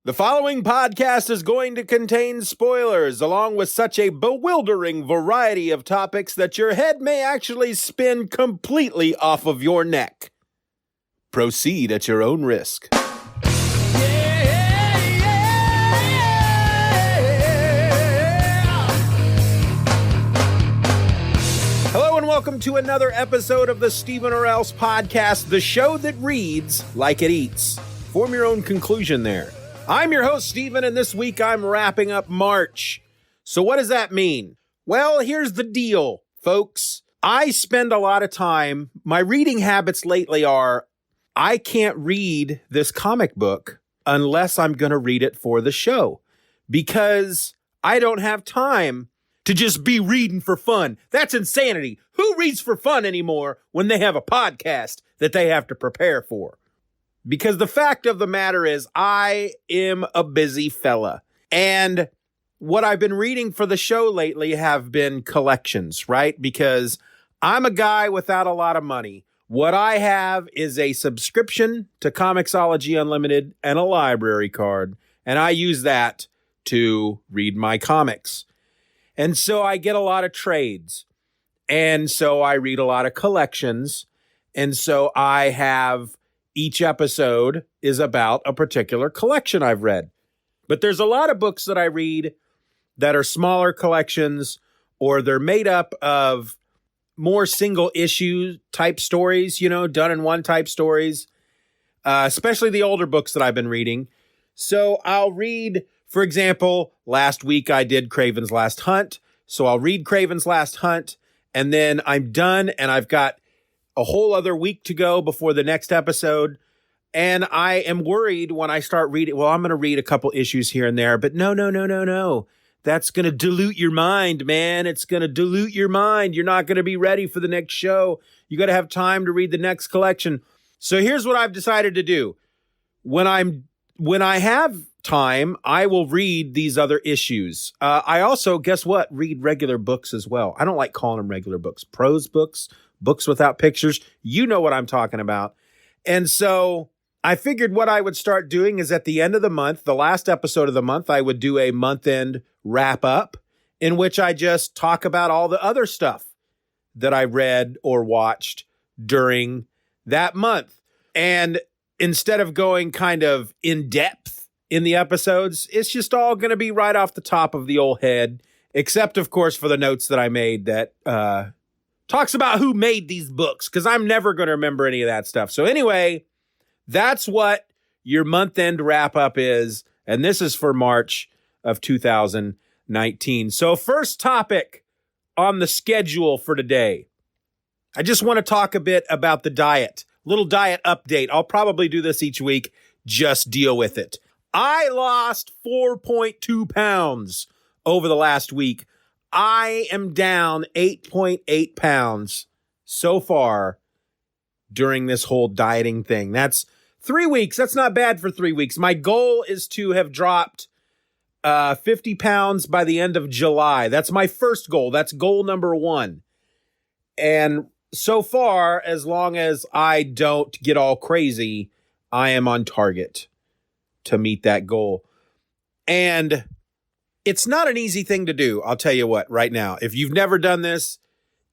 The following podcast is going to contain spoilers, along with such a bewildering variety of topics that your head may actually spin completely off of your neck. Proceed at your own risk. Hello and welcome to another episode of the Steeven Orr podcast, the show that reads like it eats. Form your own conclusion there. I'm your host, Steeven, and this week I'm wrapping up March. So what does that mean? Well, here's the deal, folks. I spend a lot of time, my reading habits lately are, I can't read this comic book unless I'm going to read it for the show, because I don't have time to just be reading for fun. That's insanity. Who reads for fun anymore when they have a podcast that they have to prepare for? Because the fact of the matter is, I am a busy fella. And what I've been reading for the show lately have been collections, right? Because I'm a guy without a lot of money. What I have is a subscription to Comixology Unlimited and a library card. And I use that to read my comics. And so I get a lot of trades. And so I read a lot of collections. And so I have... each episode is about a particular collection I've read. But there's a lot of books that I read that are smaller collections, or they're made up of more single issue type stories, done in one type stories, especially the older books that I've been reading. So I'll read, for example, last week I did Kraven's Last Hunt. So I'll read Kraven's Last Hunt, and then I'm done, and I've got a whole other week to go before the next episode. And I am worried when I start reading, well, I'm going to read a couple issues here and there, but no. That's going to dilute your mind, man. It's going to dilute your mind. You're not going to be ready for the next show. You got to have time to read the next collection. So here's what I've decided to do. When I have time, I will read these other issues. I also, guess what? Read regular books as well. I don't like calling them regular books. Prose books, books without pictures. You know what I'm talking about. And so I figured what I would start doing is at the end of the month, the last episode of the month, I would do a month-end wrap-up in which I just talk about all the other stuff that I read or watched during that month. And instead of going kind of in-depth in the episodes, it's just all going to be right off the top of the old head, except, of course, for the notes that I made that talks about who made these books, because I'm never going to remember any of that stuff. So anyway, that's what your month-end wrap-up is, and this is for March of 2019. So first topic on the schedule for today. I just want to talk a bit about the diet. Little diet update. I'll probably do this each week. Just deal with it. I lost 4.2 pounds over the last week. I am down 8.8 pounds so far during this whole dieting thing. That's 3 weeks. That's not bad for 3 weeks. My goal is to have dropped 50 pounds by the end of July. That's my first goal. That's goal number 1. And so far, as long as I don't get all crazy, I am on target to meet that goal. And it's not an easy thing to do. I'll tell you what, right now, if you've never done this,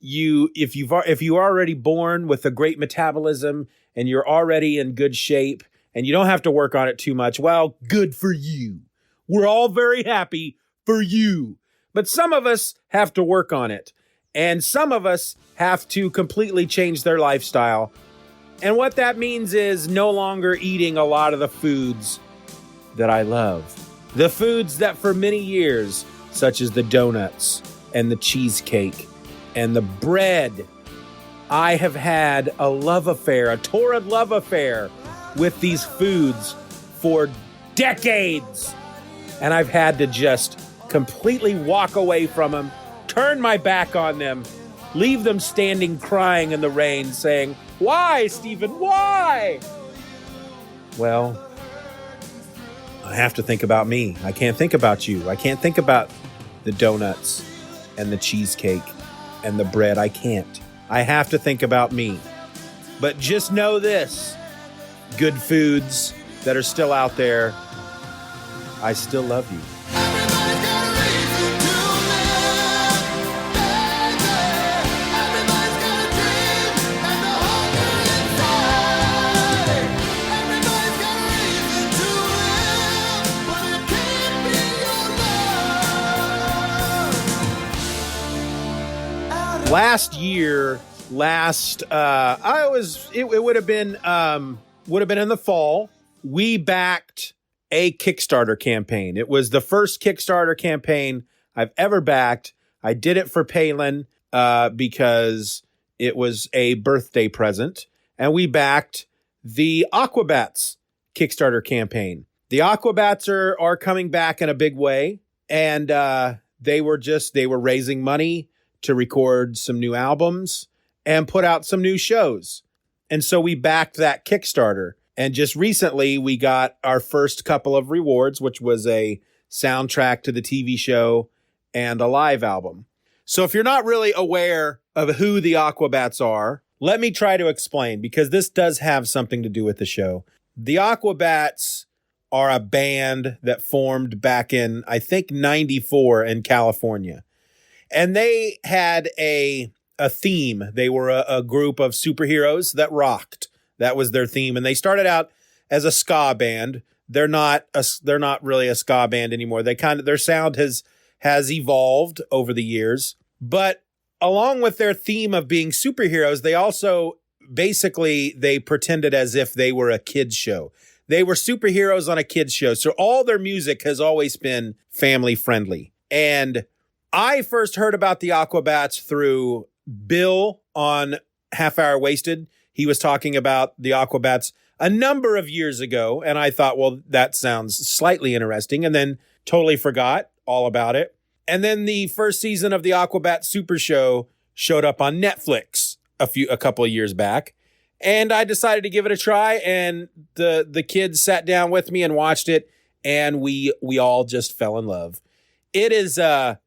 if you're already born with a great metabolism and you're already in good shape and you don't have to work on it too much, well, good for you. We're all very happy for you. But some of us have to work on it. And some of us have to completely change their lifestyle. And what that means is no longer eating a lot of the foods that I love. The foods that for many years, such as the donuts and the cheesecake and the bread, I have had a love affair, a torrid love affair with these foods for decades. And I've had to just completely walk away from them, turn my back on them, leave them standing crying in the rain saying, "Why, Steeven, why?" Well, I have to think about me. I can't think about you. I can't think about the donuts and the cheesecake and the bread. I can't. I have to think about me. But just know this, good foods that are still out there I Still Love You. Everybody's got a reason to live, baby. Everybody's got a dream and a hunger inside. Everybody's got a reason to live, but it can't be your love. It would have been in the fall. We backed a Kickstarter campaign. It was the first Kickstarter campaign I've ever backed. I did it for Palin because it was a birthday present, and we backed the Aquabats Kickstarter campaign. The Aquabats are coming back in a big way, and they were raising money to record some new albums and put out some new shows. And so we backed that Kickstarter. And just recently, we got our first couple of rewards, which was a soundtrack to the TV show and a live album. So if you're not really aware of who the Aquabats are, let me try to explain, because this does have something to do with the show. The Aquabats are a band that formed back in, I think, 94 in California. And they had a theme. They were a group of superheroes that rocked. That was their theme. And they started out as a ska band. They're not really a ska band anymore. Their sound has evolved over the years. But along with their theme of being superheroes, they also they pretended as if they were a kids show. They were superheroes on a kids show. So all their music has always been family friendly. And I first heard about the Aquabats through Bill on Half Hour Wasted. He was talking about the Aquabats a number of years ago, and I thought, well, that sounds slightly interesting, and then totally forgot all about it. And then the first season of the Aquabat Super Show showed up on Netflix a couple of years back, and I decided to give it a try, and the kids sat down with me and watched it, and we all just fell in love. It is, how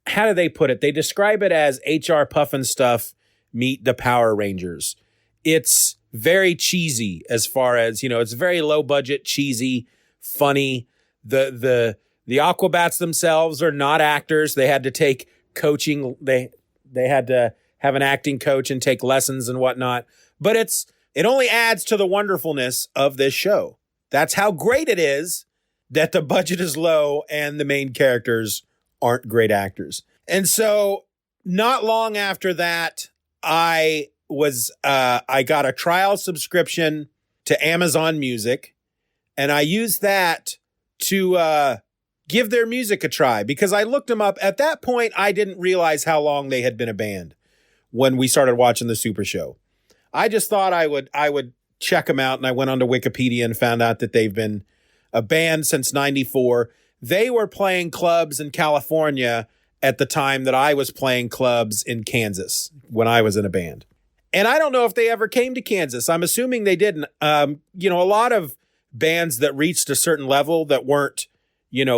do they put it? They describe it as HR Pufnstuf meet the Power Rangers. It's very cheesy as far as, it's very low budget, cheesy, funny. The Aquabats themselves are not actors. They had to take coaching. They had to have an acting coach and take lessons and whatnot. But it only adds to the wonderfulness of this show. That's how great it is that the budget is low and the main characters aren't great actors. And so not long after that, I got a trial subscription to Amazon Music, and I used that to give their music a try, because I looked them up. At that point, I didn't realize how long they had been a band when we started watching the Super Show. I just thought I would check them out, and I went onto Wikipedia and found out that they've been a band since 94. They were playing clubs in California at the time that I was playing clubs in Kansas when I was in a band. And I don't know if they ever came to Kansas. I'm assuming they didn't. A lot of bands that reached a certain level that weren't,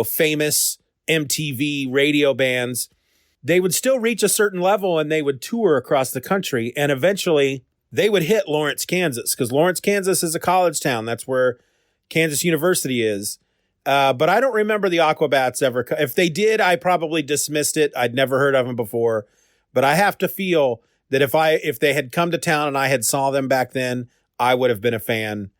famous MTV radio bands, they would still reach a certain level and they would tour across the country. And eventually they would hit Lawrence, Kansas, because Lawrence, Kansas is a college town. That's where Kansas University is. But I don't remember the Aquabats ever. If they did, I probably dismissed it. I'd never heard of them before. But I have to feel that if they had come to town and I had saw them back then, I would have been a fan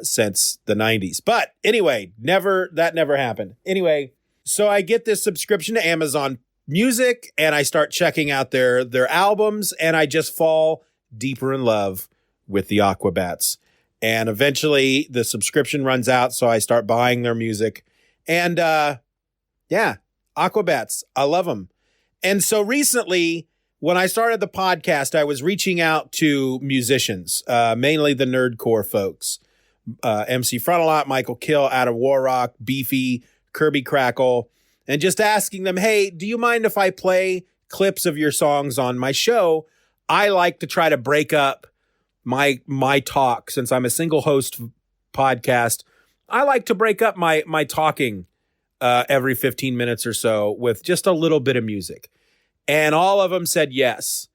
since the 90s. But anyway, that never happened. Anyway, so I get this subscription to Amazon Music, and I start checking out their albums, and I just fall deeper in love with the Aquabats. And eventually the subscription runs out, so I start buying their music. And Aquabats, I love them. And so recently, when I started the podcast, I was reaching out to musicians, mainly the nerdcore folks. MC Frontalot, Michael Kill, Adam Warrock, Beefy, Kirby Crackle, and just asking them, hey, do you mind if I play clips of your songs on my show? I like to try to break up my talk, since I'm a single host podcast. I like to break up my talking every 15 minutes or so with just a little bit of music. And all of them said yes.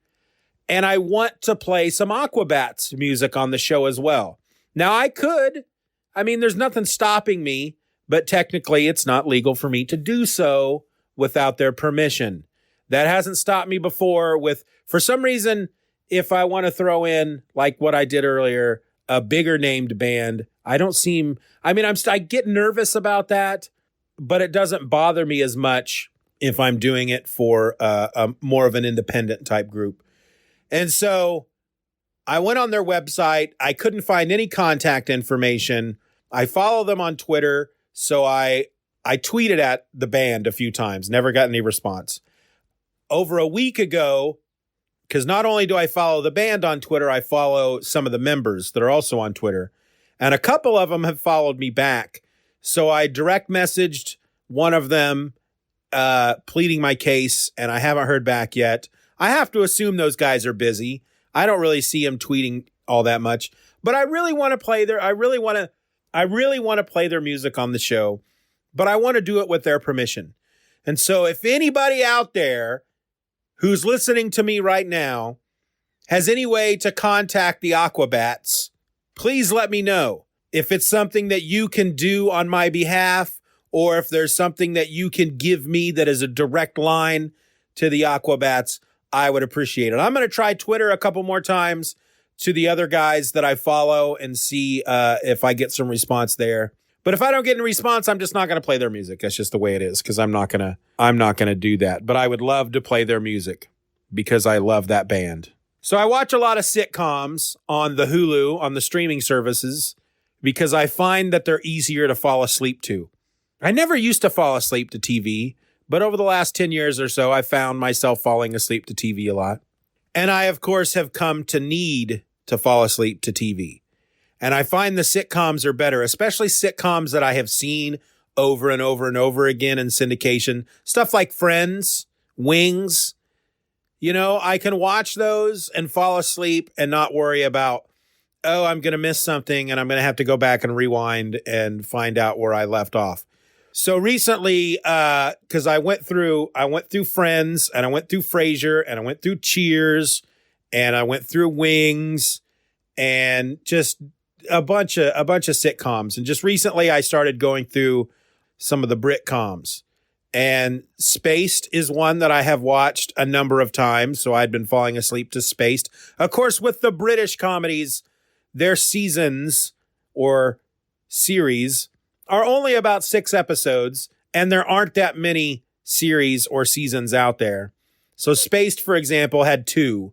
And I want to play some Aquabats music on the show as well. Now there's nothing stopping me, but technically it's not legal for me to do so without their permission. That hasn't stopped me before for some reason, if I want to throw in, like what I did earlier, a bigger named band, I get nervous about that, but it doesn't bother me as much if I'm doing it for a more of an independent type group. And so I went on their website. I couldn't find any contact information. I follow them on Twitter. So I tweeted at the band a few times, never got any response. Over a week ago, because not only do I follow the band on Twitter, I follow some of the members that are also on Twitter. And a couple of them have followed me back. So I direct messaged one of them, pleading my case, and I haven't heard back yet. I have to assume those guys are busy. I don't really see them tweeting all that much, but I really want to play I really want to play their music on the show, but I want to do it with their permission. And so if anybody out there who's listening to me right now has any way to contact the Aquabats, please let me know. If it's something that you can do on my behalf, or if there's something that you can give me that is a direct line to the Aquabats, I would appreciate it. I'm going to try Twitter a couple more times to the other guys that I follow and see if I get some response there. But if I don't get any response, I'm just not going to play their music. That's just the way it is, because I'm not going to do that. But I would love to play their music because I love that band. So I watch a lot of sitcoms on the Hulu, on the streaming services, because I find that they're easier to fall asleep to. I never used to fall asleep to TV, but over the last 10 years or so, I found myself falling asleep to TV a lot. And I, of course, have come to need to fall asleep to TV. And I find the sitcoms are better, especially sitcoms that I have seen over and over and over again in syndication. Stuff like Friends, Wings. You know, I can watch those and fall asleep and not worry about, oh, I'm going to miss something and I'm going to have to go back and rewind and find out where I left off. So recently, because I went through Friends, and I went through Frasier, and I went through Cheers, and I went through Wings, and just a bunch of sitcoms. And just recently, I started going through some of the Britcoms. And Spaced is one that I have watched a number of times, so I'd been falling asleep to Spaced. Of course, with the British comedies, their seasons or series are only about 6 episodes, and there aren't that many series or seasons out there. So Spaced, for example, had 2.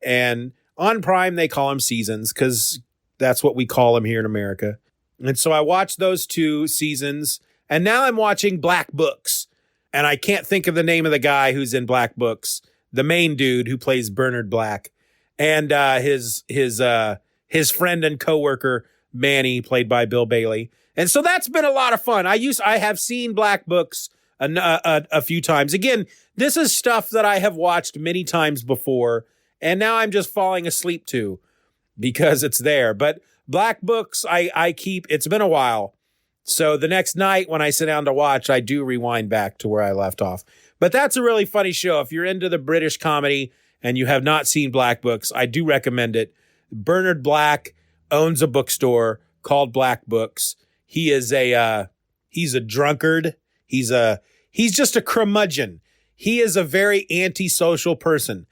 And on Prime, they call them seasons because that's what we call them here in America. And so I watched those 2 seasons, and now I'm watching Black Books. And I can't think of the name of the guy who's in Black Books, the main dude who plays Bernard Black, and his friend and coworker, Manny, played by Bill Bailey. And so that's been a lot of fun. I have seen Black Books a few times. Again, this is stuff that I have watched many times before, and now I'm just falling asleep to because it's there. But Black Books, I keep, it's been a while. So the next night when I sit down to watch, I do rewind back to where I left off. But that's a really funny show. If you're into the British comedy and you have not seen Black Books, I do recommend it. Bernard Black owns a bookstore called Black Books. He's a drunkard. He's just a curmudgeon. He is a very antisocial person.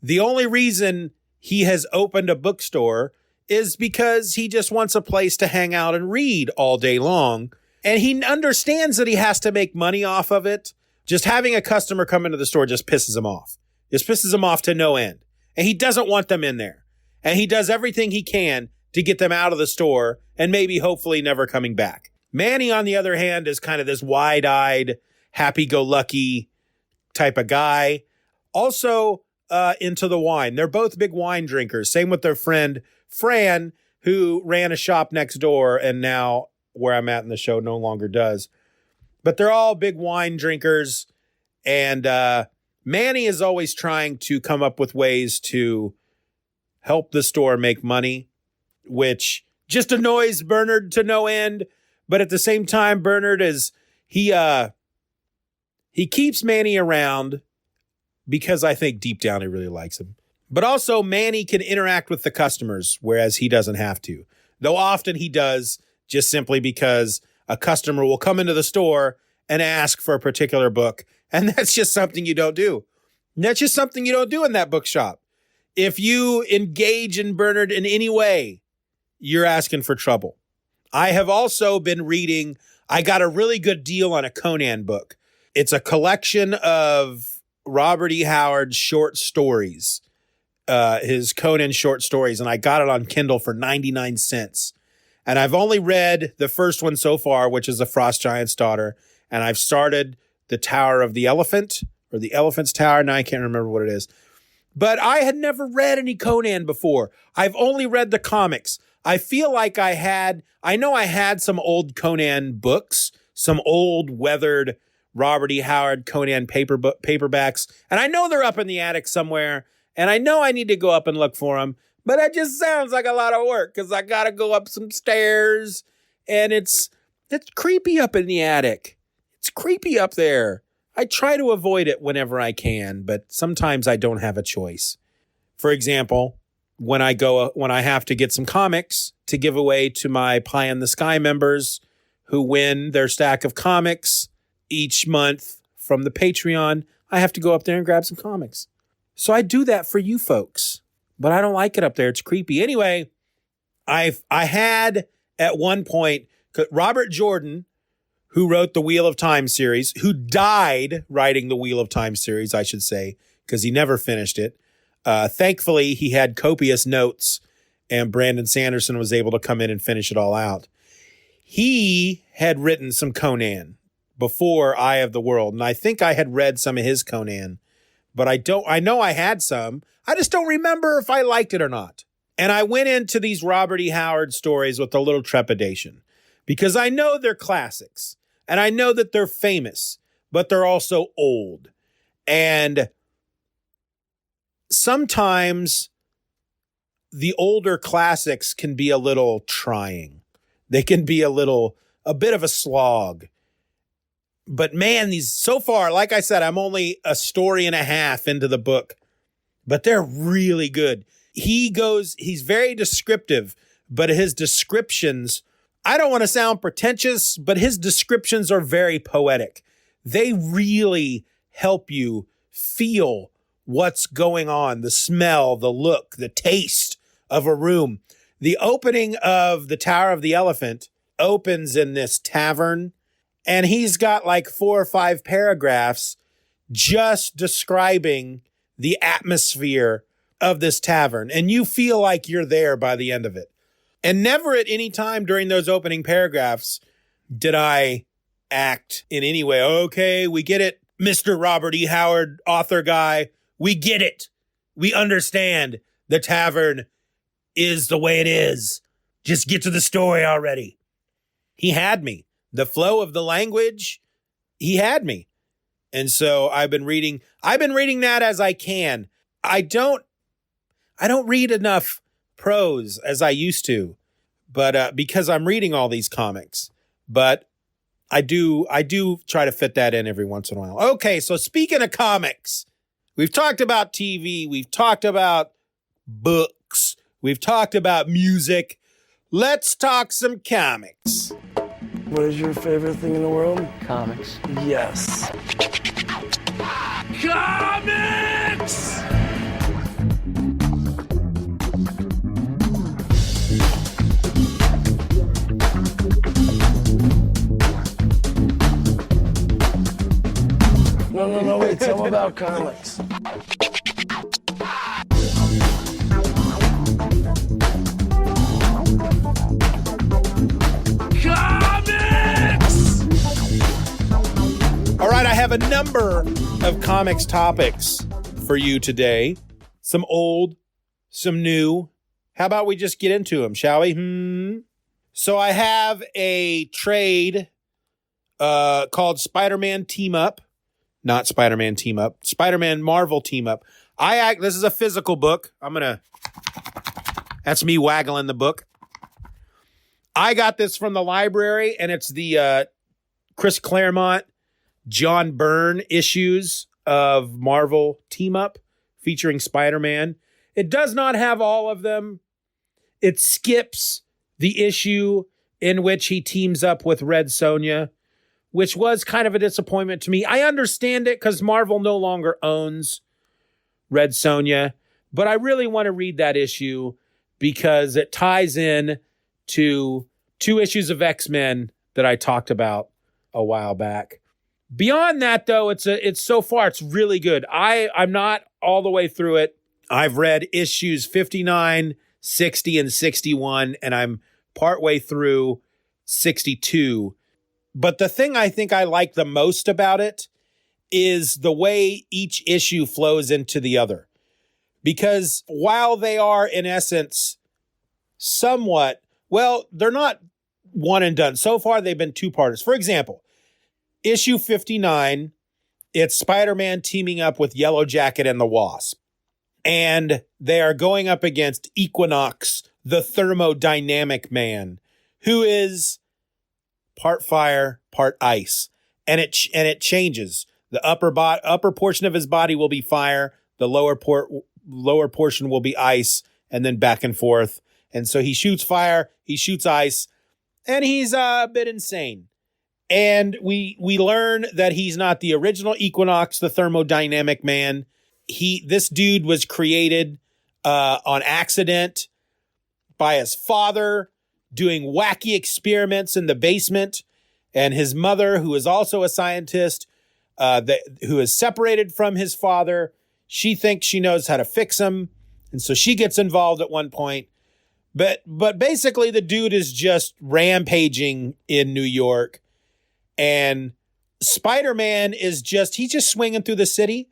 The only reason he has opened a bookstore is because he just wants a place to hang out and read all day long. And he understands that he has to make money off of it. Just having a customer come into the store just pisses him off. Just pisses him off to no end. And he doesn't want them in there. And he does everything he can to get them out of the store and maybe hopefully never coming back. Manny, on the other hand, is kind of this wide-eyed, happy-go-lucky type of guy. Also into the wine. They're both big wine drinkers. Same with their friend Fran, who ran a shop next door and now where I'm at in the show no longer does. But they're all big wine drinkers. And Manny is always trying to come up with ways to help the store make money, which just annoys Bernard to no end. But at the same time, Bernard he keeps Manny around because I think deep down he really likes him. But also Manny can interact with the customers, whereas he doesn't have to. Though often he does, just simply because a customer will come into the store and ask for a particular book. And that's just something you don't do. That's just something you don't do in that bookshop. If you engage in Bernard in any way, you're asking for trouble. I have also been reading, I got a really good deal on a Conan book. It's a collection of Robert E. Howard's short stories, his Conan short stories, and I got it on Kindle for 99 cents. And I've only read the first one so far, which is The Frost Giant's Daughter, and I've started The Tower of the Elephant, or The Elephant's Tower. Now I can't remember what it is. But I had never read any Conan before. I've only read the comics. I feel like I know I had some old Conan books, some old weathered Robert E. Howard Conan paperbacks, and I know they're up in the attic somewhere, and I know I need to go up and look for them, but that just sounds like a lot of work because I got to go up some stairs, and it's creepy up in the attic. It's creepy up there. I try to avoid it whenever I can, but sometimes I don't have a choice. For example, when I have to get some comics to give away to my Pie in the Sky members who win their stack of comics each month from the Patreon, I have to go up there and grab some comics. So I do that for you folks, but I don't like it up there. It's creepy. Anyway, I had at one point Robert Jordan, who wrote the Wheel of Time series, who died writing the Wheel of Time series, I should say, because he never finished it. Thankfully, he had copious notes, and Brandon Sanderson was able to come in and finish it all out. He had written some Conan before Eye of the World, and I think I had read some of his Conan, but I know I had some. I just don't remember if I liked it or not. And I went into these Robert E. Howard stories with a little trepidation because I know they're classics and I know that they're famous, but they're also old. And sometimes the older classics can be a little trying. They can be a bit of a slog. But man, these so far, like I said, I'm only a story and a half into the book, but they're really good. He's very descriptive, but his descriptions, I don't want to sound pretentious, but his descriptions are very poetic. They really help you feel what's going on, the smell, the look, the taste of a room. The opening of The Tower of the Elephant opens in this tavern, and he's got like 4 or 5 paragraphs just describing the atmosphere of this tavern. And you feel like you're there by the end of it. And never at any time during those opening paragraphs did I act in any way. Okay, we get it, Mr. Robert E. Howard, author guy. We get it. We understand the tavern is the way it is. Just get to the story already. He had me. The flow of the language, he had me. And so I've been reading that as I can. I don't read enough prose as I used to, but because I'm reading all these comics. But I do try to fit that in every once in a while. Okay, so speaking of comics, we've talked about TV, we've talked about books, we've talked about music. Let's talk some comics. What is your favorite thing in the world? Comics. Yes. Comics! No, wait, tell me about comics. All right, I have a number of comics topics for you today. Some old, some new. How about we just get into them, shall we? So I have a trade called Spider-Man Team Up. Not Spider-Man Team Up. Spider-Man Marvel Team Up. This is a physical book. That's me waggling the book. I got this from the library, and it's the Chris Claremont, John Byrne issues of Marvel Team Up featuring Spider-Man. It does not have all of them. It skips the issue in which he teams up with Red Sonja, which was kind of a disappointment to me. I understand it because Marvel no longer owns Red Sonja, but I really want to read that issue because it ties in to 2 issues of X-Men that I talked about a while back. Beyond that, though, it's so far, it's really good. I'm not all the way through it. I've read issues 59, 60, and 61, and I'm partway through 62. But the thing I think I like the most about it is the way each issue flows into the other. Because while they are, in essence, somewhat, well, they're not one and done. So far, they've been 2-parters. For example, issue 59, it's Spider-Man teaming up with Yellow Jacket and the Wasp. And they are going up against Equinox, the thermodynamic man, who is part fire, part ice. And it changes. The upper portion of his body will be fire. The lower portion will be ice, and then back and forth. And so he shoots fire, he shoots ice, and he's a bit insane. And we learn that he's not the original Equinox, the thermodynamic man. This dude was created on accident by his father doing wacky experiments in the basement, and his mother, who is also a scientist, who is separated from his father. She thinks she knows how to fix him, and so she gets involved at one point. But basically, the dude is just rampaging in New York. And Spider-Man he's just swinging through the city,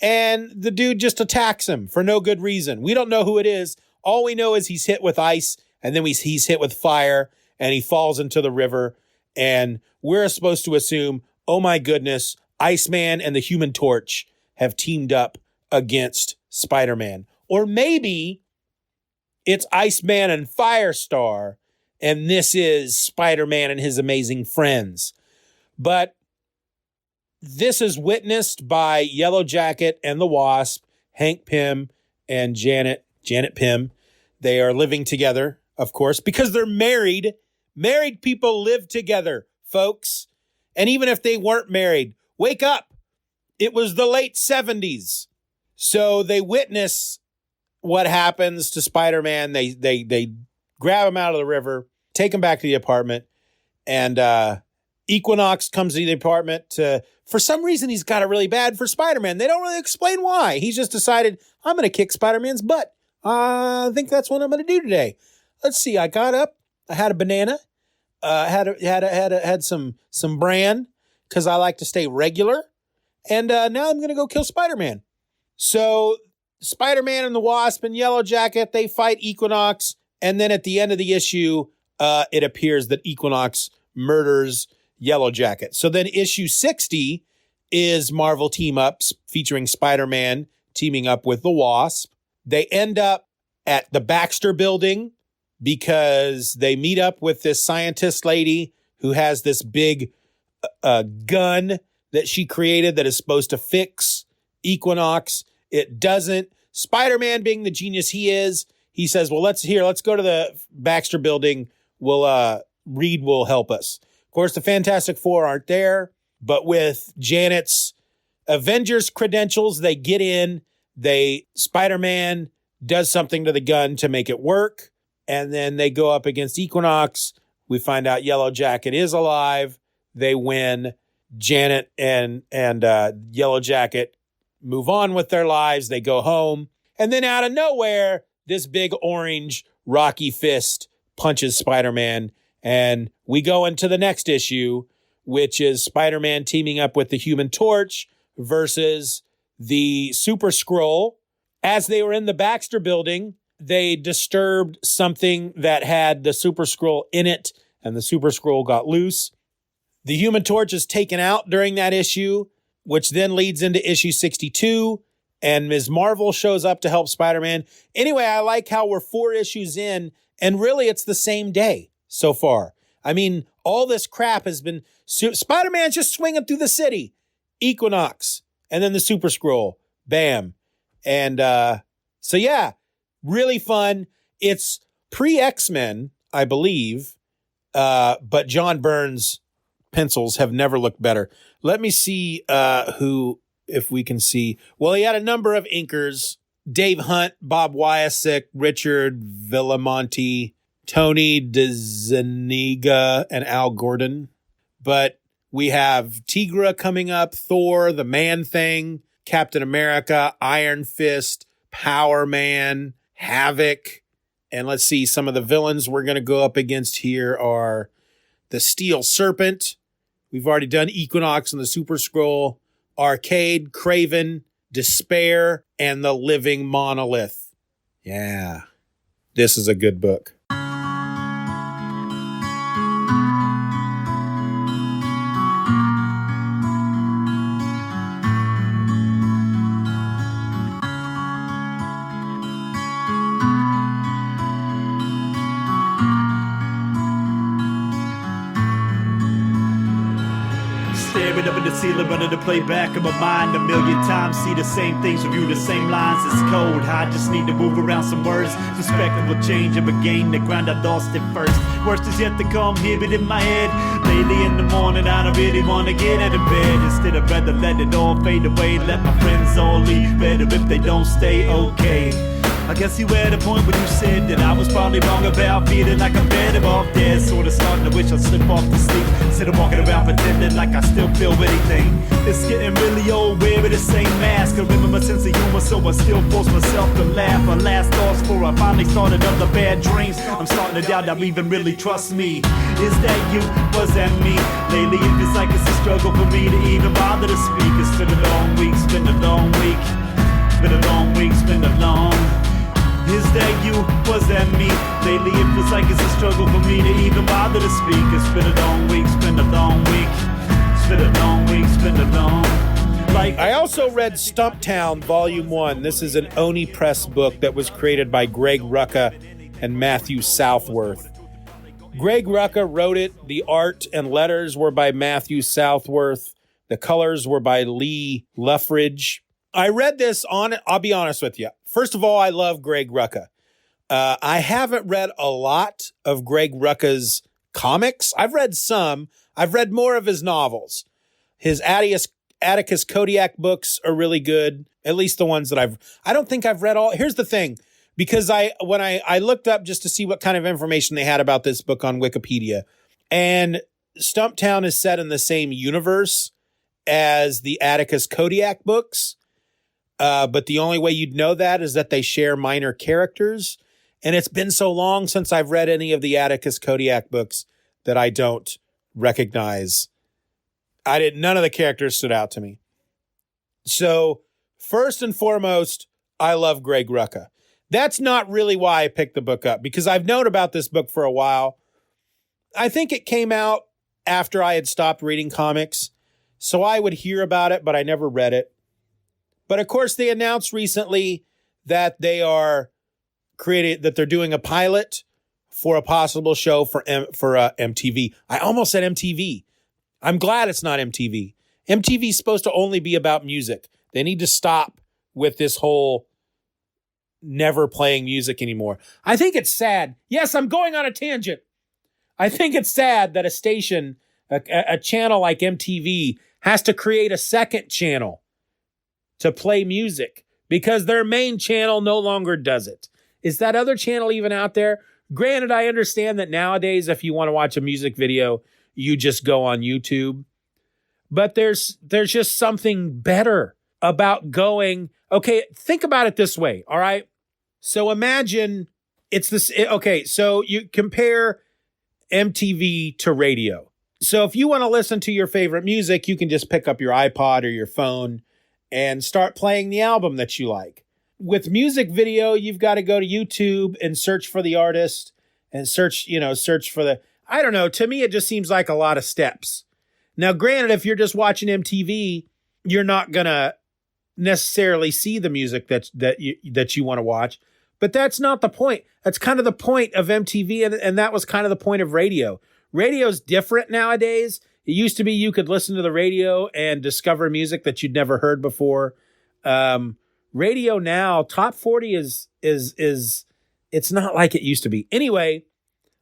and the dude just attacks him for no good reason. We don't know who it is. All we know is he's hit with ice, and then he's hit with fire, and he falls into the river. And we're supposed to assume, oh my goodness, Iceman and the Human Torch have teamed up against Spider-Man. Or maybe it's Iceman and Firestar, and this is Spider-Man and his amazing friends. But this is witnessed by Yellow Jacket and the Wasp, Hank Pym and Janet Pym. They are living together, of course, because they're married. Married people live together, folks. And even if they weren't married, wake up. It was the late 70s. So they witness what happens to Spider-Man. They grab him out of the river, take him back to the apartment, and Equinox comes to the apartment for some reason, he's got it really bad for Spider-Man. They don't really explain why. He's just decided, I'm going to kick Spider-Man's butt. I think that's what I'm going to do today. Let's see. I got up. I had a banana. Had some bran because I like to stay regular. And now I'm going to go kill Spider-Man. So Spider-Man and the Wasp and Yellow Jacket, they fight Equinox. And then at the end of the issue, it appears that Equinox murders Yellow Jacket. So then issue 60 is Marvel team-ups featuring Spider-Man teaming up with the Wasp. They end up at the Baxter Building because they meet up with this scientist lady who has this big gun that she created that is supposed to fix Equinox. It doesn't. Spider-Man, being the genius he is, he says, well, let's go to the Baxter Building. Reed will help us. Of course, the Fantastic Four aren't there, but with Janet's Avengers credentials, they get in. Spider-Man does something to the gun to make it work, and then they go up against Equinox. We find out Yellow Jacket is alive. They win. Janet and Yellow Jacket move on with their lives. They go home, and then out of nowhere, this big orange Rocky Fist punches Spider-Man. And we go into the next issue, which is Spider-Man teaming up with the Human Torch versus the Super Skrull. As they were in the Baxter Building, they disturbed something that had the Super Skrull in it, and the Super Skrull got loose. The Human Torch is taken out during that issue, which then leads into issue 62, and Ms. Marvel shows up to help Spider-Man. Anyway, I like how we're 4 issues in, and really it's the same day so far. I mean, all this crap has been... Spider-Man's just swinging through the city. Equinox. And then the Super Skrull. Bam. And so, yeah, really fun. It's pre-X-Men, I believe. But John Byrne's pencils have never looked better. Let me see if we can see. Well, he had a number of inkers: Dave Hunt, Bob Wyasek, Richard Villamonte, Tony DeZuniga, and Al Gordon. But we have Tigra coming up, Thor, The Man-Thing, Captain America, Iron Fist, Power Man, Havoc. And let's see, some of the villains we're going to go up against here are the Steel Serpent. We've already done Equinox and the Super Scroll, Arcade, Craven, Despair, and the Living Monolith. Yeah, this is a good book. Staring up at the ceiling, running the playback of my mind a million times. See the same things, review the same lines. It's cold. I just need to move around some words. Perspective will change up again. The grind I lost at first. Worst is yet to come. Hear it in my head. Lately in the morning, I don't really want to get out of bed. Instead, I'd rather let it all fade away. Let my friends all leave. Better if they don't stay okay. I guess you had a point when you said that I was probably wrong about feeling like I'm better off dead. Sorta starting to wish I'd slip off to sleep instead of walking around pretending like I still feel anything. It's getting really old wearing the same mask. I remember my sense of humor, so I still force myself to laugh. My last thoughts before I finally started up the bad dreams. I'm starting to doubt that even really trust me. Is that you? Was that me? Lately it feels like it's a struggle for me to even bother to speak. It's been a long week, it's been a long week. It's been a long week, it's been a long. Is that you? Was that me? Lately it feels like it's a struggle for me to even bother to speak. It's been a long week, it's been a long week. It's been a long week, it's been a long. I also read Stumptown Volume One. This is an Oni Press book that was created by Greg Rucka and Matthew Southworth. Greg Rucka wrote it. The art and letters were by Matthew Southworth. The colors were by Lee Luffridge. I read this I'll be honest with you. First of all, I love Greg Rucka. I haven't read a lot of Greg Rucka's comics. I've read some. I've read more of his novels. His Atticus Kodiak books are really good. At least the ones that I don't think I've read all. Here's the thing. Because when I looked up just to see what kind of information they had about this book on Wikipedia, and Stumptown is set in the same universe as the Atticus Kodiak books. But the only way you'd know that is that they share minor characters. And it's been so long since I've read any of the Atticus Kodiak books that I don't recognize. None of the characters stood out to me. So first and foremost, I love Greg Rucka. That's not really why I picked the book up, because I've known about this book for a while. I think it came out after I had stopped reading comics. So I would hear about it, but I never read it. But of course, they announced recently that they're doing a pilot for a possible show for MTV. I almost said MTV. I'm glad it's not MTV. MTV is supposed to only be about music. They need to stop with this whole never playing music anymore. I think it's sad. Yes, I'm going on a tangent. I think it's sad that a station, a channel like MTV, has to create a second channel to play music because their main channel no longer does it. Is that other channel even out there? Granted, I understand that nowadays, if you want to watch a music video, you just go on YouTube. But there's just something better about going, okay, think about it this way, all right? So imagine it's this, okay, so you compare MTV to radio. So if you want to listen to your favorite music, you can just pick up your iPod or your phone and start playing the album that you like. With music video, you've got to go to YouTube and search for the artist and search for the, I don't know, to me, it just seems like a lot of steps. Now, granted, if you're just watching MTV, you're not going to necessarily see the music that you want to watch, but that's not the point. That's kind of the point of MTV, and that was kind of the point of radio. Radio's different nowadays. It used to be you could listen to the radio and discover music that you'd never heard before. Radio now, top 40 is it's not like it used to be. Anyway,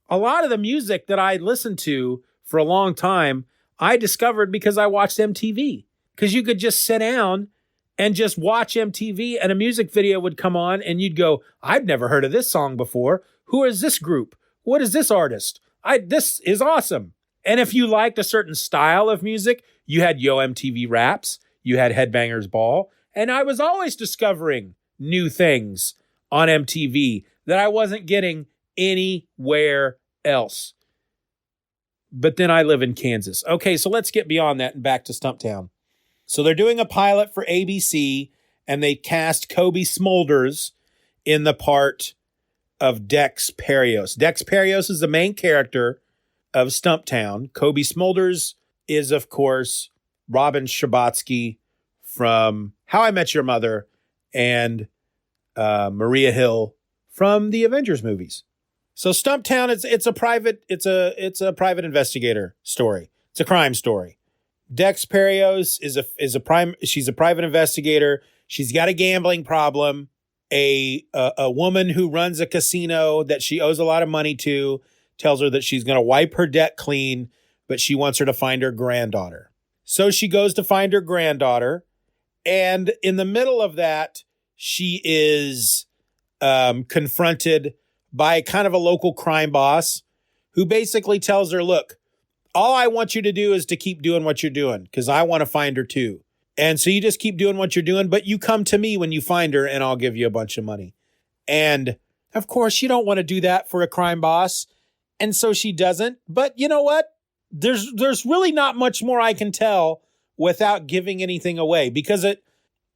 A lot of the music that I listened to for a long time, I discovered because I watched MTV. Because you could just sit down and just watch MTV and a music video would come on and you'd go, I've never heard of this song before. Who is this group? What is this artist? This is awesome. And if you liked a certain style of music, you had Yo MTV Raps, you had Headbangers Ball, and I was always discovering new things on MTV that I wasn't getting anywhere else. But then I live in Kansas. Okay, so let's get beyond that and back to Stumptown. So they're doing a pilot for ABC, and they cast Kobe Smulders in the part of Dex Perios. Dex Perios is the main character of Stumptown. Kobe Smulders is, of course, Robin Scherbatsky from How I Met Your Mother and Maria Hill from the Avengers movies. So Stumptown, it's a private investigator story. It's a crime story. Dex Perios she's a private investigator. She's got a gambling problem. A woman who runs a casino that she owes a lot of money to tells her that she's going to wipe her debt clean, but she wants her to find her granddaughter. So she goes to find her granddaughter, and in the middle of that, she is confronted by kind of a local crime boss who basically tells her, look, all I want you to do is to keep doing what you're doing because I want to find her too. And so you just keep doing what you're doing, but you come to me when you find her and I'll give you a bunch of money. And of course, you don't want to do that for a crime boss. And so she doesn't. But you know what? There's really not much more I can tell without giving anything away because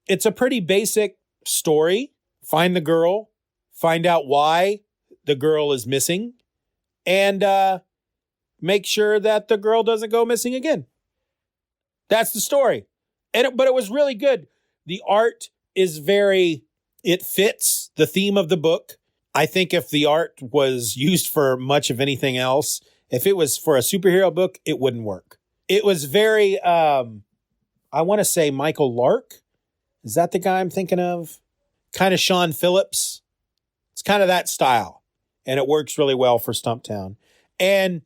it's a pretty basic story. Find the girl, find out why the girl is missing, and make sure that the girl doesn't go missing again. That's the story. But it was really good. The art is it fits the theme of the book. I think if the art was used for much of anything else, if it was for a superhero book, it wouldn't work. It was very, I want to say Michael Lark. Is that the guy I'm thinking of? Kind of Sean Phillips. It's kind of that style. And it works really well for Stumptown. And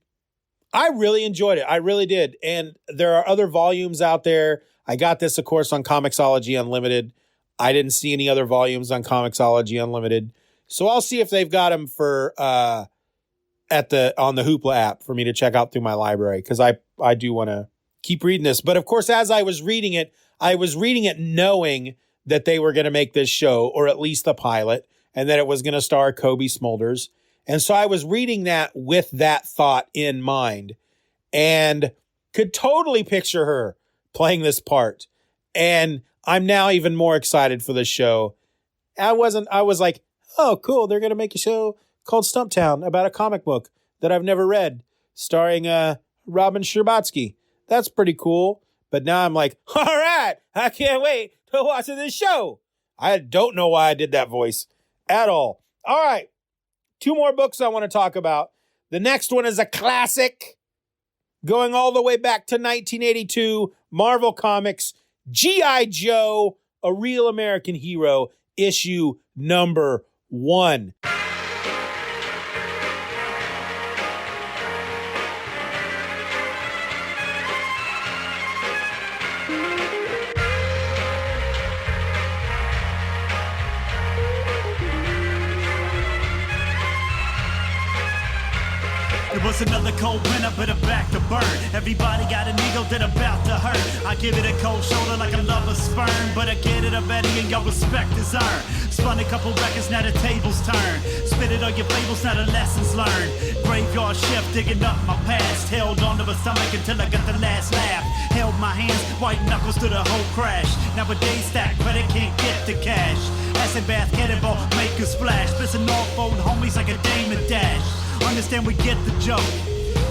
I really enjoyed it. I really did. And there are other volumes out there. I got this, of course, on Comixology Unlimited. I didn't see any other volumes on Comixology Unlimited. So I'll see if they've got them for on the Hoopla app for me to check out through my library because I do want to keep reading this. But of course, as I was reading it knowing that they were going to make this show, or at least the pilot, and that it was going to star Kobe Smulders. And so I was reading that with that thought in mind and could totally picture her playing this part. And I'm now even more excited for this show. I was like, oh, cool. They're going to make a show called Stumptown about a comic book that I've never read starring Robin Scherbatsky. That's pretty cool. But now I'm like, all right, I can't wait to watch this show. I don't know why I did that voice at all. All right. 2 more books I want to talk about. The next one is a classic going all the way back to 1982, Marvel Comics, G.I. Joe, A Real American Hero, issue number 1. It was another cold winter, but I'm back to burn. Everybody got an ego that about to hurt. I give it a cold shoulder like a lover's sperm, but I get it already and your respect is earned. Spun a couple records, now the tables turn. Spit it on your fables, now the lessons learned. Graveyard shift, digging up my past. Held on to my stomach until I got the last laugh. Held my hands, white knuckles to the whole crash. Nowadays that credit can't get the cash. Acid bath, cannonball, make a splash. Listen, all fold homies like a Damon Dash. Understand we get the joke.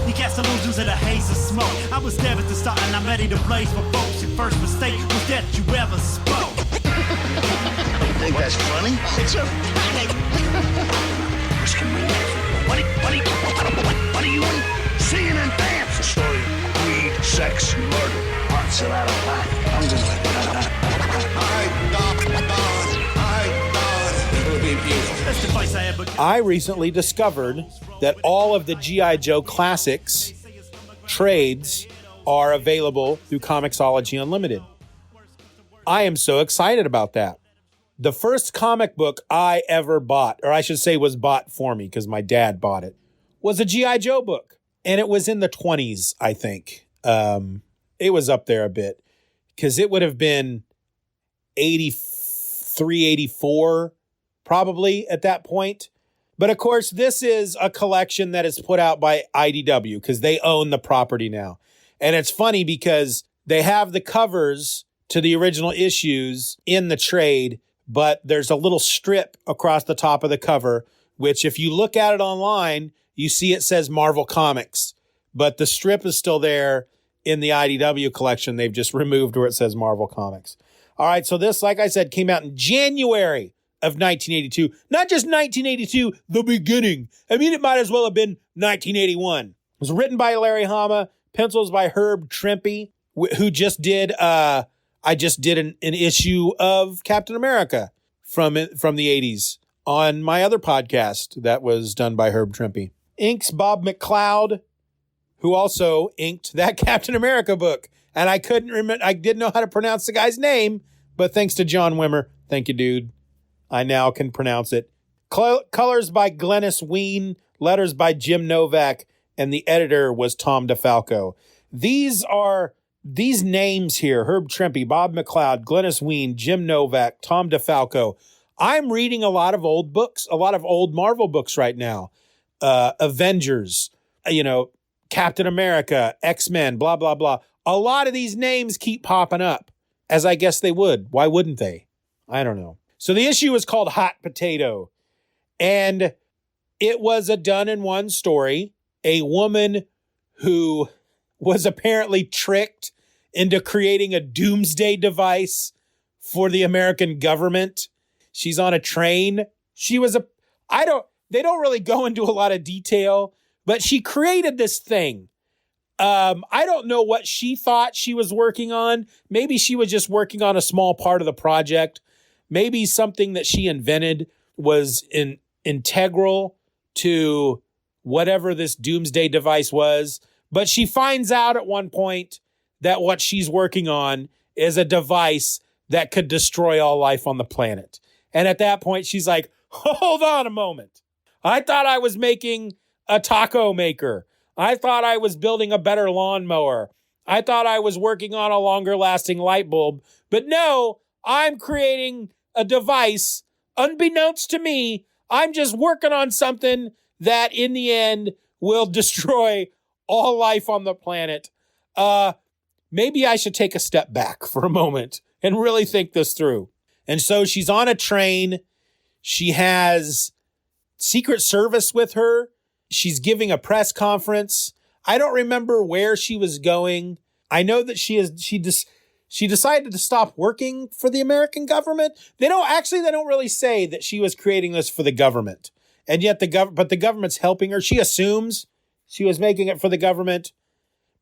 You cast illusions in a haze of smoke. I was there at the start and I'm ready to blaze for folks. Your first mistake was that you ever spoke. You think that's funny? It's a panic. What are you in? Singing and dance. A story of greed, sex, and murder. Parts are out of whack. I'm gonna let it out. I thought it would be beautiful. Best advice I ever I recently discovered that all of the G.I. Joe Classics trades are available through Comixology Unlimited. I am so excited about that. The first comic book I ever bought, or I should say was bought for me because my dad bought it, was a G.I. Joe book. And it was in the 20s, I think. It was up there a bit because it would have been 83, 84 probably at that point. But of course, this is a collection that is put out by IDW because they own the property now. And it's funny because they have the covers to the original issues in the trade, but there's a little strip across the top of the cover, which if you look at it online, you see it says Marvel Comics, but the strip is still there in the IDW collection. They've just removed where it says Marvel Comics. All right, so this, like I said, came out in January of 1982. Not just 1982, the beginning. I mean, it might as well have been 1981. It was written by Larry Hama, pencils by Herb Trimpe, who just did, I just did an issue of Captain America from the 80s on my other podcast that was done by Herb Trimpe. Inks Bob McLeod, who also inked that Captain America book. And I couldn't remember, I didn't know how to pronounce the guy's name, but thanks to John Wimmer, thank you, dude, I now can pronounce it. Colors by Glennis Ween, letters by Jim Novak, and the editor was Tom DeFalco. These names here, Herb Trimpe, Bob McLeod, Glennis Ween, Jim Novak, Tom DeFalco. I'm reading a lot of old books, a lot of old Marvel books right now. Avengers, Captain America, X-Men, blah, blah, blah. A lot of these names keep popping up, as I guess they would. Why wouldn't they? I don't know. So the issue is called Hot Potato, and it was a done-in-one story. A woman who was apparently tricked into creating a doomsday device for the American government. She's on a train. They don't really go into a lot of detail, but she created this thing. I don't know what she thought she was working on. Maybe she was just working on a small part of the project. Maybe something that she invented was integral to whatever this doomsday device was. But she finds out at one point that what she's working on is a device that could destroy all life on the planet. And at that point, she's like, hold on a moment. I thought I was making a taco maker. I thought I was building a better lawnmower. I thought I was working on a longer lasting light bulb. But no, I'm creating a device. Unbeknownst to me, I'm just working on something that in the end will destroy all life on the planet. Maybe I should take a step back for a moment and really think this through. And so she's on a train. She has Secret Service with her. She's giving a press conference. I don't remember where she was going. I know that she decided to stop working for the American government. They don't really say that she was creating this for the government. And yet the government's helping her. She assumes she was making it for the government,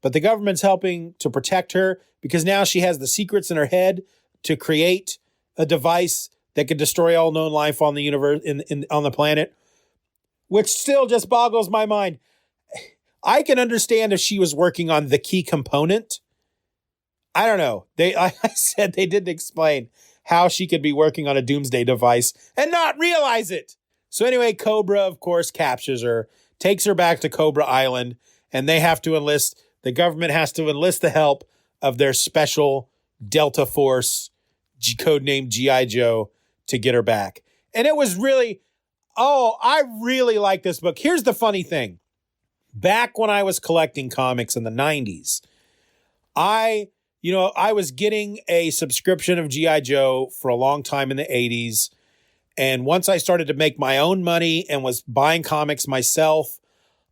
but the government's helping to protect her because now she has the secrets in her head to create a device that could destroy all known life on the universe on the planet, which still just boggles my mind. I can understand if she was working on the key component. I don't know. I said they didn't explain how she could be working on a doomsday device and not realize it. So anyway, Cobra, of course, captures her, takes her back to Cobra Island, and the government has to enlist the help of their special Delta Force, codenamed G.I. Joe, to get her back. And it was really, I really like this book. Here's the funny thing. Back when I was collecting comics in the 90s, I was getting a subscription of G.I. Joe for a long time in the 80s. And once I started to make my own money and was buying comics myself,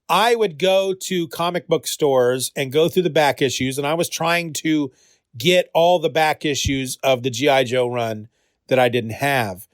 I would go to comic book stores and go through the back issues. And I was trying to get all the back issues of the G.I. Joe run that I didn't have.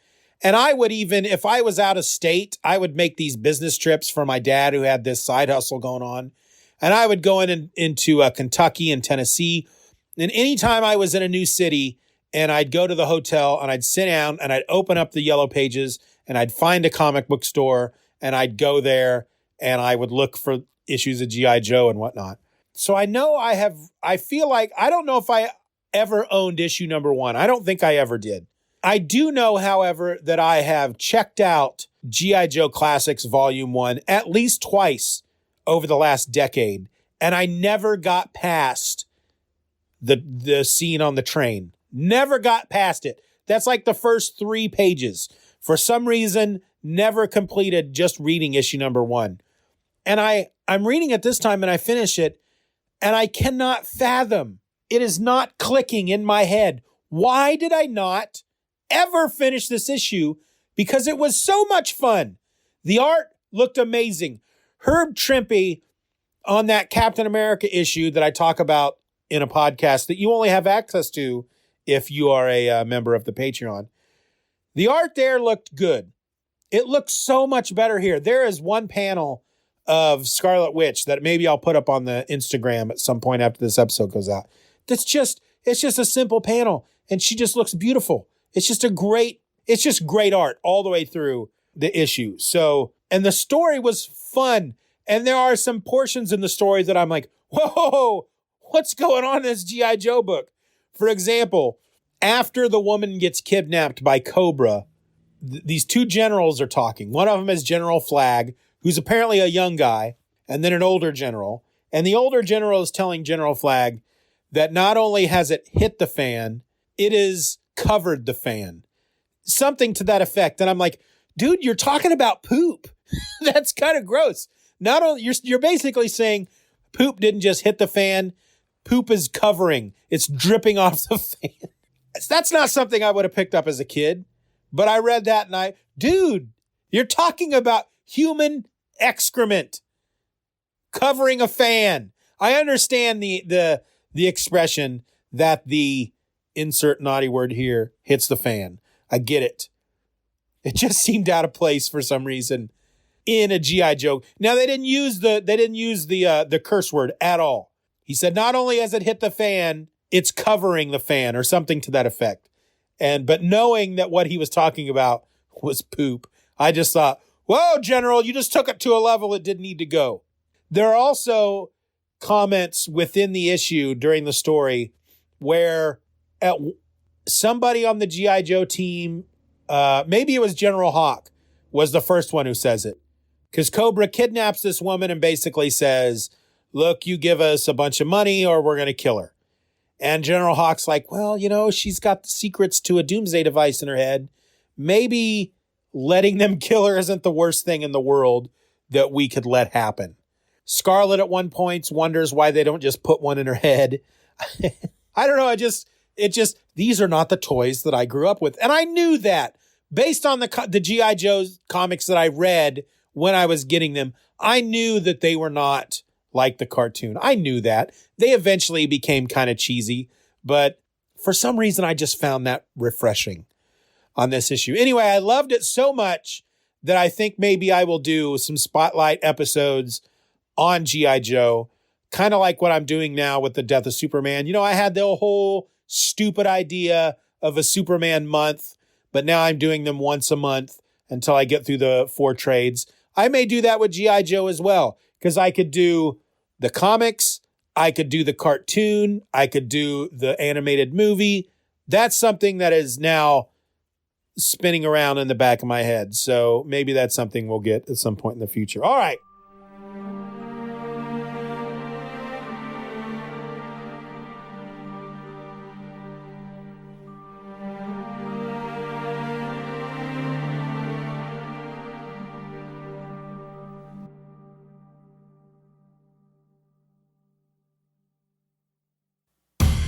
And I would even, if I was out of state, I would make these business trips for my dad who had this side hustle going on. And I would go into Kentucky and Tennessee. And anytime I was in a new city and I'd go to the hotel and I'd sit down and I'd open up the yellow pages and I'd find a comic book store, and I'd go there, and I would look for issues of G.I. Joe and whatnot. So I know I feel like, I don't know if I ever owned issue number 1. I don't think I ever did. I do know, however, that I have checked out G.I. Joe Classics Volume 1 at least twice over the last decade, and I never got past the scene on the train. Never got past it. That's like the first 3 pages. For some reason, never completed just reading issue number 1. And I'm reading it this time, and I finish it, and I cannot fathom. It is not clicking in my head. Why did I not ever finish this issue? Because it was so much fun. The art looked amazing. Herb Trimpe on that Captain America issue that I talk about in a podcast that you only have access to if you are a member of the Patreon. The art there looked good. It looks so much better here. There is one panel of Scarlet Witch that maybe I'll put up on the Instagram at some point after this episode goes out. It's just a simple panel, and she just looks beautiful. It's just great art all the way through the issue. So, and the story was fun. And there are some portions in the story that I'm like, whoa, what's going on in this G.I. Joe book? For example, after the woman gets kidnapped by Cobra, these 2 generals are talking. One of them is General Flagg, who's apparently a young guy, and then an older general. And the older general is telling General Flagg that not only has it hit the fan, it has covered the fan. Something to that effect. And I'm like, dude, you're talking about poop. That's kind of gross. Not only you're basically saying poop didn't just hit the fan, poop is covering. It's dripping off the fan. That's not something I would have picked up as a kid, but I read that and dude, you're talking about human excrement covering a fan. I understand the expression that the insert naughty word here hits the fan. I get it. It just seemed out of place for some reason in a G.I. Joe. Now they didn't use the curse word at all. He said not only has it hit the fan, it's covering the fan or something to that effect. But knowing that what he was talking about was poop, I just thought, whoa, General, you just took it to a level it didn't need to go. There are also comments within the issue during the story where somebody on the G.I. Joe team, maybe it was General Hawk, was the first one who says it. Because Cobra kidnaps this woman and basically says, look, you give us a bunch of money or we're going to kill her. And General Hawk's like, well, she's got the secrets to a doomsday device in her head. Maybe letting them kill her isn't the worst thing in the world that we could let happen. Scarlet at one point wonders why they don't just put one in her head. I don't know. These are not the toys that I grew up with. And I knew that based on the G.I. Joe comics that I read when I was getting them. I knew that they were not like the cartoon. I knew that. They eventually became kind of cheesy, but for some reason I just found that refreshing on this issue. Anyway, I loved it so much that I think maybe I will do some spotlight episodes on G.I. Joe, kind of like what I'm doing now with the Death of Superman. I had the whole stupid idea of a Superman month, but now I'm doing them once a month until I get through the 4 trades. I may do that with G.I. Joe as well, because I could do the comics, I could do the cartoon, I could do the animated movie. That's something that is now spinning around in the back of my head. So maybe that's something we'll get at some point in the future. All right.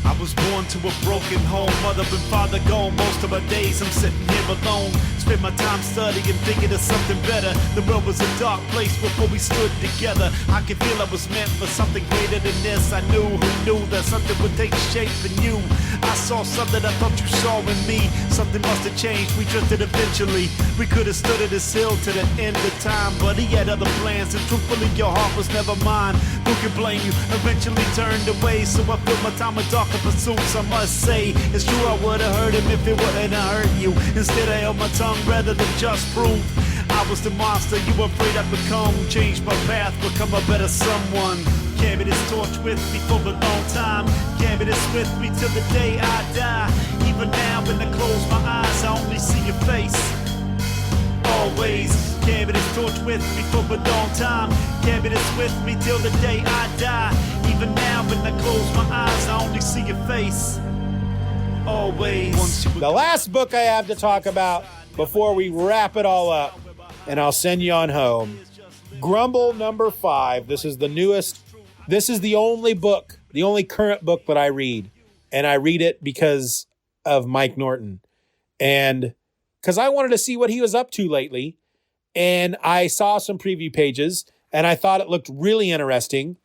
I was born to a broken home, mother and father gone. Most of my days I'm sitting here alone. Spend my time studying, thinking of something better. The world was a dark place before we stood together. I could feel I was meant for something greater than this. I knew who knew that something would take shape in you. I saw something I thought you saw in me. Something must have changed, we drifted eventually. We could have stood at this hill to the end of time, but he had other plans, and truthfully your heart was never mine. Who could blame you? Eventually turned away, so I filled my time with darker suits. I must say, it's true I would've heard him if it wouldn't have hurt you. Instead I held my tongue rather than just prove I was the monster you were afraid I'd become. Change my path, become a better someone. Carry this torch with me for a long time. Carry this with me till the day I die. Even now when I close my eyes, I only see your face. Always carry this torch with me for a long time. Carry this with me till the day I die. Even now when I close my eyes, I only see your face. Always. The last book I have to talk about before we wrap it all up, and I'll send you on home. Grumble number 5. This is the newest. This is the only book, the only current book that I read. And I read it because of Mike Norton. And because I wanted to see what he was up to lately. And I saw some preview pages and I thought it looked really interesting.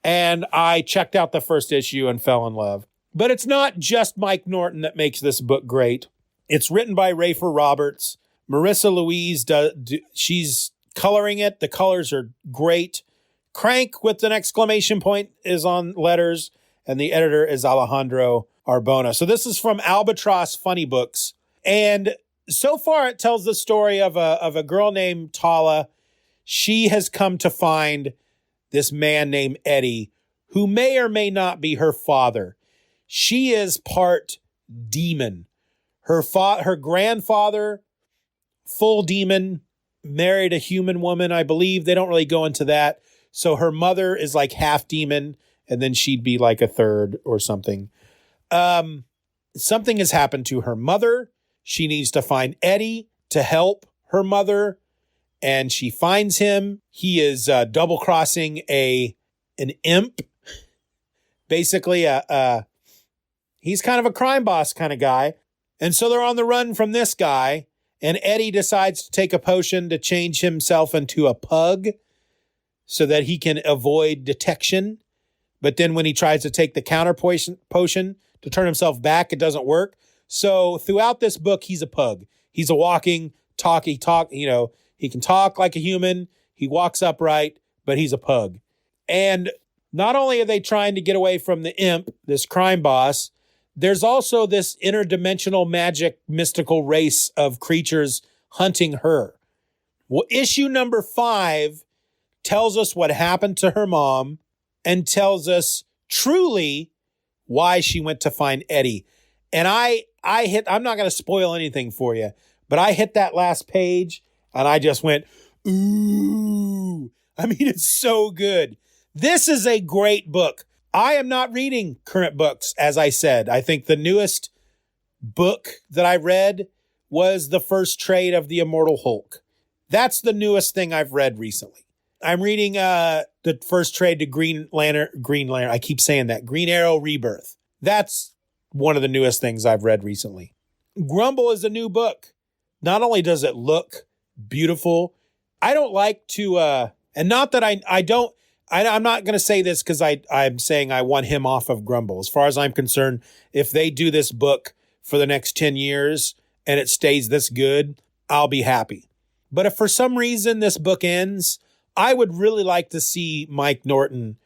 And I checked out the first issue and fell in love. But it's not just Mike Norton that makes this book great. It's written by Rafer Roberts. Marissa Louise, she's coloring it. The colors are great. Crank with an exclamation point is on letters, and the editor is Alejandro Arbona. So this is from Albatross Funny Books. And so far it tells the story of a girl named Tala. She has come to find this man named Eddie, who may or may not be her father. She is part demon. Her grandfather, full demon, married a human woman, I believe. They don't really go into that. So her mother is like half demon, and then she'd be like a third or something. Something has happened to her mother. She needs to find Eddie to help her mother, and she finds him. He is double-crossing an imp. Basically, he's kind of a crime boss kind of guy. And so they're on the run from this guy, and Eddie decides to take a potion to change himself into a pug so that he can avoid detection. But then when he tries to take the counter potion to turn himself back, it doesn't work. So throughout this book, he's a pug. He's a walking, he can talk like a human. He walks upright, but he's a pug. And not only are they trying to get away from the imp, this crime boss, there's also this interdimensional magic mystical race of creatures hunting her. Well, issue number 5 tells us what happened to her mom and tells us truly why she went to find Eddie. And I'm not going to spoil anything for you, but I hit that last page and I just went, ooh. I mean, it's so good. This is a great book. I am not reading current books, as I said. I think the newest book that I read was the first trade of The Immortal Hulk. That's the newest thing I've read recently. I'm reading the first trade to Green Lantern. I keep saying that. Green Arrow Rebirth. That's one of the newest things I've read recently. Grumble is a new book. Not only does it look beautiful, I don't like to, and not that I'm not going to say this because I'm saying I want him off of Grumble. As far as I'm concerned, if they do this book for the next 10 years and it stays this good, I'll be happy. But if for some reason this book ends, I would really like to see Mike Norton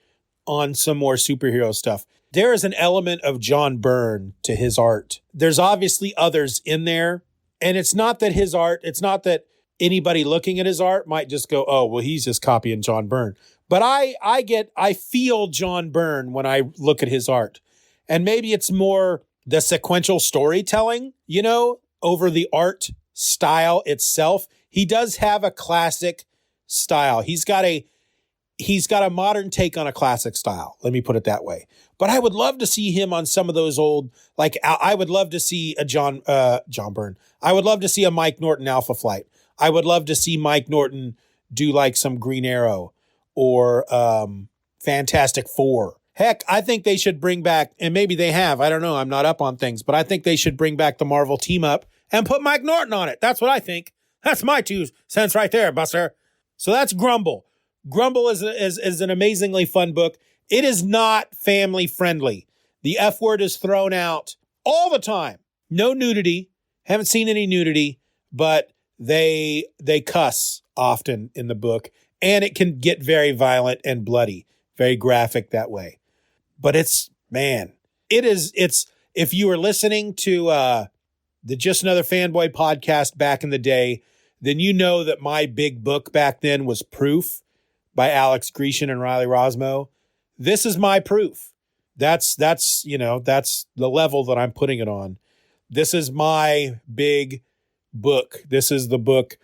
on some more superhero stuff. There is an element of John Byrne to his art. There's obviously others in there. And it's not that anybody looking at his art might just go, oh, well, he's just copying John Byrne. But I feel John Byrne when I look at his art. And maybe it's more the sequential storytelling, over the art style itself. He does have a classic style. He's got a modern take on a classic style. Let me put it that way. But I would love to see him on some of those old, like I would love to see a John Byrne. I would love to see a Mike Norton Alpha Flight. I would love to see Mike Norton do like some Green Arrow or Fantastic Four. Heck, I think they should bring back, and maybe they have, I don't know, I'm not up on things, but I think they should bring back the Marvel Team Up and put Mike Norton on it. That's what I think. That's my 2 cents right there, Buster. So that's Grumble. Grumble is an amazingly fun book. It is not family friendly. The F word is thrown out all the time. No nudity. Haven't seen any nudity, but they cuss often in the book, and it can get very violent and bloody, very graphic that way. But it's It's if you were listening to the Just Another Fanboy podcast back in the day, then you know that my big book back then was Proof by Alex Grecian and Riley Rosmo. This is my proof. That's the level that I'm putting it on. This is my big book. This is the book.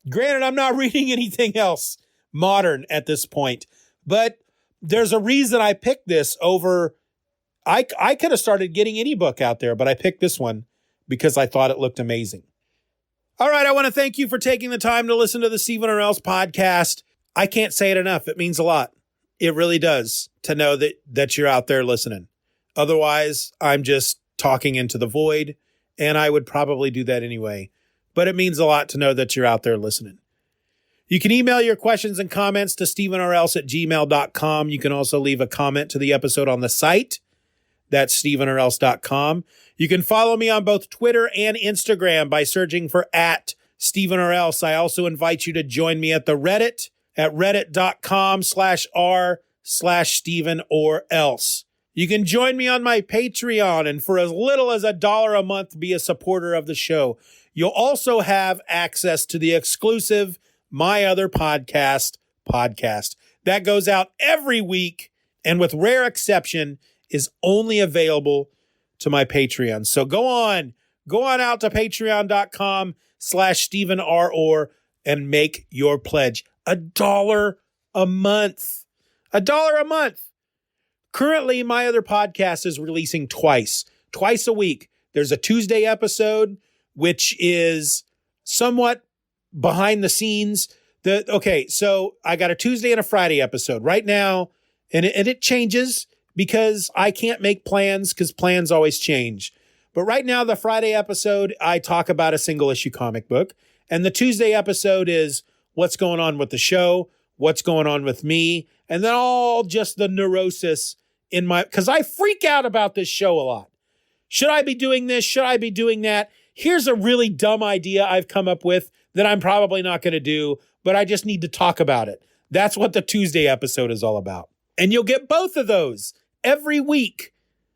Granted, I'm not reading anything else modern at this point, but there's a reason I picked this over. I could have started getting any book out there, but I picked this one because I thought it looked amazing. All right, I want to thank you for taking the time to listen to the Steven or Else podcast. I can't say it enough. It means a lot. It really does to know that you're out there listening. Otherwise, I'm just talking into the void, and I would probably do that anyway. But it means a lot to know that you're out there listening. You can email your questions and comments to stevenorelse@gmail.com. You can also leave a comment to the episode on the site. That's stevenorelse.com. You can follow me on both Twitter and Instagram by searching for @StevenOrElse. I also invite you to join me at the Reddit at reddit.com/r/StevenOrElse. You can join me on my Patreon, and for as little as $1 a month, be a supporter of the show. You'll also have access to the exclusive My Other Podcast. That goes out every week, and with rare exception, is only available to my Patreon. So go on out to patreon.com/StevenROr and make your pledge. $1 a month. $1 a month. Currently, My Other Podcast is releasing twice a week. There's a Tuesday episode, which is somewhat behind the scenes. So I got a Tuesday and a Friday episode right now, and it changes because I can't make plans because plans always change. But right now, the Friday episode, I talk about a single issue comic book, and the Tuesday episode is what's going on with the show, what's going on with me, and then all just the neurosis because I freak out about this show a lot. Should I be doing this? Should I be doing that? Here's a really dumb idea I've come up with that I'm probably not going to do, but I just need to talk about it. That's what the Tuesday episode is all about. And you'll get both of those every week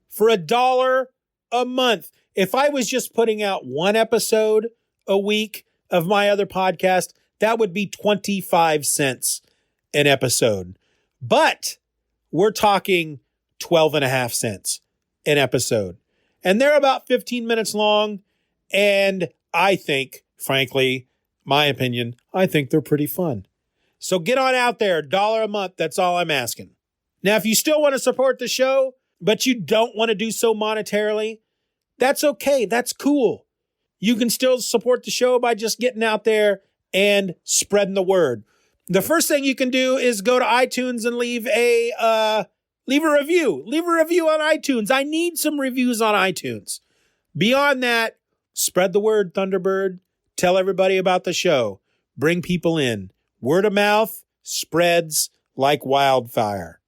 for $1 a month. If I was just putting out one episode a week of My Other Podcast, that would be 25 cents an episode. But we're talking 12.5 cents an episode. And they're about 15 minutes long. And I think, frankly, my opinion, I think they're pretty fun. So get on out there, $1 a month. That's all I'm asking. Now, if you still want to support the show, but you don't want to do so monetarily, that's okay. That's cool. You can still support the show by just getting out there and spreading the word. The first thing you can do is go to iTunes and leave a review. Leave a review on iTunes. I need some reviews on iTunes. Beyond that, spread the word, Thunderbird. Tell everybody about the show. Bring people in. Word of mouth spreads like wildfire.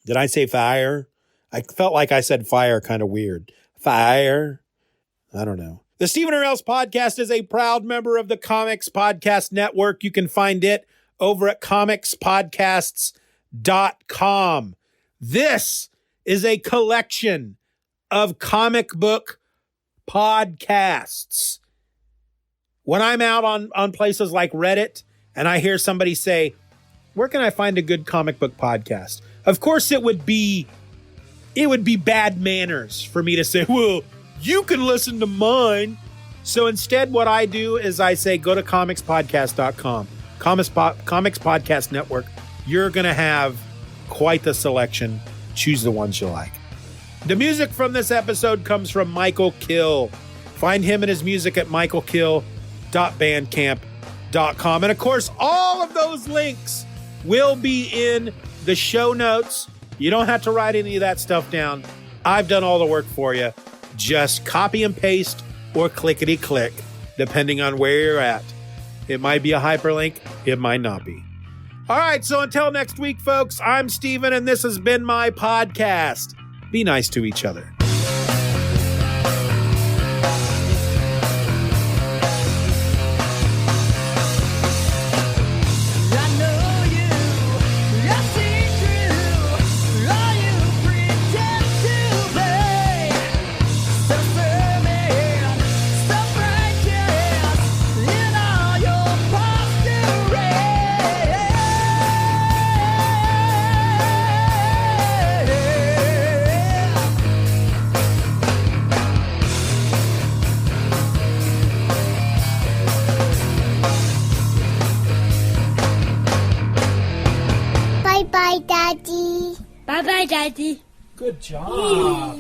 Did I say fire? I felt like I said fire kind of weird. Fire? I don't know. The Steven or Else podcast is a proud member of the Comics Podcast Network. You can find it over at comicspodcasts.com. This is a collection of comic book podcasts. When I'm out on places like Reddit and I hear somebody say, where can I find a good comic book podcast? Of course, it would be bad manners for me to say, well, you can listen to mine. So instead, what I do is I say, go to comicspodcast.com. Comics Podcast Network. You're going to have quite the selection. Choose the ones you like. The music from this episode comes from Michael Kill. Find him and his music at michaelkill.bandcamp.com. And of course, all of those links will be in the show notes. You don't have to write any of that stuff down. I've done all the work for you. Just copy and paste or clickety click, depending on where you're at. It might be a hyperlink. It might not be. All right. So until next week, folks, I'm Steven, and this has been my podcast. Be nice to each other. Bye-bye, Daddy. Bye-bye, Daddy. Good job.